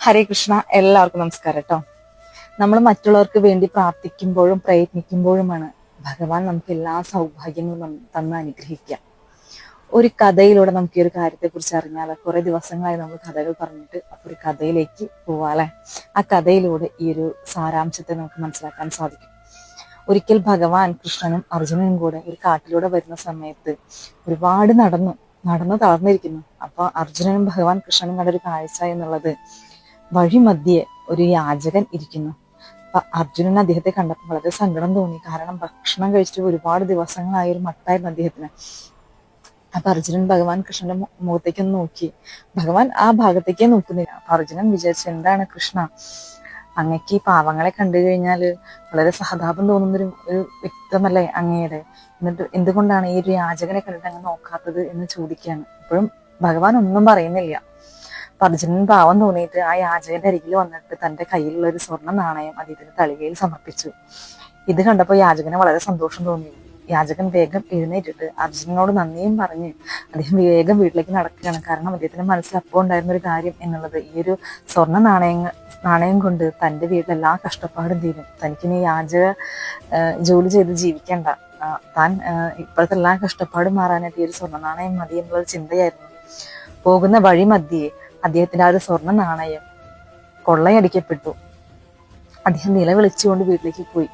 ഹരേ കൃഷ്ണ. എല്ലാവർക്കും നമസ്കാരം കേട്ടോ. നമ്മൾ മറ്റുള്ളവർക്ക് വേണ്ടി പ്രാർത്ഥിക്കുമ്പോഴും പ്രയത്നിക്കുമ്പോഴുമാണ് ഭഗവാൻ നമുക്ക് എല്ലാ സൗഭാഗ്യങ്ങളും തന്ന് അനുഗ്രഹിക്കുക. ഒരു കഥയിലൂടെ നമുക്ക് ഈ ഒരു കാര്യത്തെ കുറിച്ച് അറിഞ്ഞാൽ, കുറെ ദിവസങ്ങളായി നമ്മൾ കഥകൾ പറഞ്ഞിട്ട്, അപ്പൊ ഒരു കഥയിലേക്ക് പോവാല്ലേ. ആ കഥയിലൂടെ ഈ ഒരു സാരാംശത്തെ നമുക്ക് മനസ്സിലാക്കാൻ സാധിക്കും. ഒരിക്കൽ ഭഗവാൻ കൃഷ്ണനും അർജുനനും കൂടെ ഒരു കാട്ടിലൂടെ വരുന്ന സമയത്ത് ഒരുപാട് നടന്നു തളർന്നിരിക്കുന്നു. അപ്പൊ അർജുനനും ഭഗവാൻ കൃഷ്ണനും കണ്ടൊരു കാഴ്ച എന്നുള്ളത്, വഴിമധ്യേ ഒരു യാചകൻ ഇരിക്കുന്നു. അപ്പൊ അർജുനൻ അദ്ദേഹത്തെ കണ്ടപ്പോൾ വളരെ സങ്കടം തോന്നി. കാരണം ഭക്ഷണം കഴിച്ചിട്ട് ഒരുപാട് ദിവസങ്ങളായ ഒരു മട്ടായിരുന്നു അദ്ദേഹത്തിന്. അപ്പൊ അർജുനൻ ഭഗവാൻ കൃഷ്ണന്റെ മുഖത്തേക്കൊന്ന് നോക്കി. ഭഗവാൻ ആ ഭാഗത്തേക്കേ നോക്കുന്നില്ല. അപ്പൊ അർജുനൻ വിചാരിച്ചു, എന്താണ് കൃഷ്ണ, അങ്ങക്ക് ഈ പാവങ്ങളെ കണ്ടു കഴിഞ്ഞാൽ വളരെ സഹതാപം തോന്നുന്നൊരു വ്യക്തിത്വമല്ലേ അങ്ങയുടെ, എന്നിട്ട് എന്തുകൊണ്ടാണ് ഈ ഒരു യാചകനെ കണ്ടിട്ട് അങ്ങ് നോക്കാത്തത് എന്ന് ചോദിക്കുകയാണ്. അപ്പോഴും ഭഗവാൻ ഒന്നും പറയുന്നില്ല. അർജുനൻ പാവം തോന്നിയിട്ട് ആ യാചകന്റെ അരികിൽ വന്നിട്ട് തന്റെ കയ്യിലുള്ള ഒരു സ്വർണ്ണ നാണയം അദ്ദേഹത്തിന്റെ തളികയിൽ സമർപ്പിച്ചു. ഇത് കണ്ടപ്പോൾ യാചകന് വളരെ സന്തോഷം തോന്നി. യാചകൻ വേഗം എഴുന്നേറ്റിട്ട് അർജുനനോട് നന്ദിയും പറഞ്ഞ് അദ്ദേഹം വേഗം വീട്ടിലേക്ക് നടക്കുകയാണ്. കാരണം അദ്ദേഹത്തിന്റെ മനസ്സിൽ അപ്പോൾ ഉണ്ടായിരുന്ന ഒരു കാര്യം എന്നുള്ളത്, ഈ ഒരു സ്വർണ്ണ നാണയം കൊണ്ട് തന്റെ വീട്ടിലെ എല്ലാ കഷ്ടപ്പാടും തീരും, തനിക്കിനി യാചക ജോലി ചെയ്ത് ജീവിക്കേണ്ട, താൻ ഇപ്പോഴത്തെ എല്ലാ കഷ്ടപ്പാടും മാറാനായിട്ട് ഈ ഒരു സ്വർണ്ണ നാണയം മതി എന്നുള്ള ചിന്തയായിരുന്നു. പോകുന്ന വഴി മധ്യേ അദ്ദേഹത്തിന്റെ ആ ഒരു സ്വർണ്ണ നാണയം കൊള്ളയടിക്കപ്പെട്ടു. അദ്ദേഹം നിലവിളിച്ചുകൊണ്ട് വീട്ടിലേക്ക് പോയി.